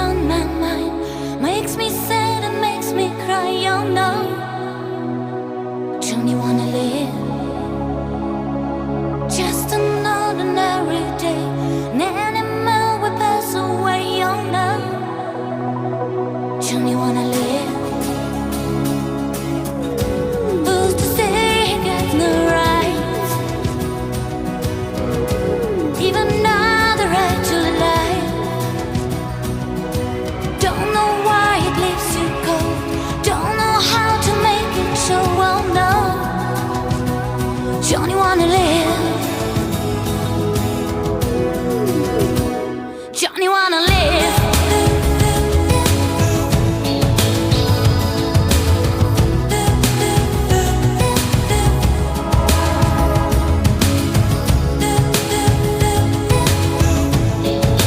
on my mind, makes me sad and makes me cry. Oh no, don't you wanna live just an ordinary day? An animal will pass away. Oh no, don't you wanna live? Who's to say he got no rights? Even not the right to life. Don't know why it leaves you cold. Don't know how to make it show. Oh no, don't you wanna live? Don't you wanna live?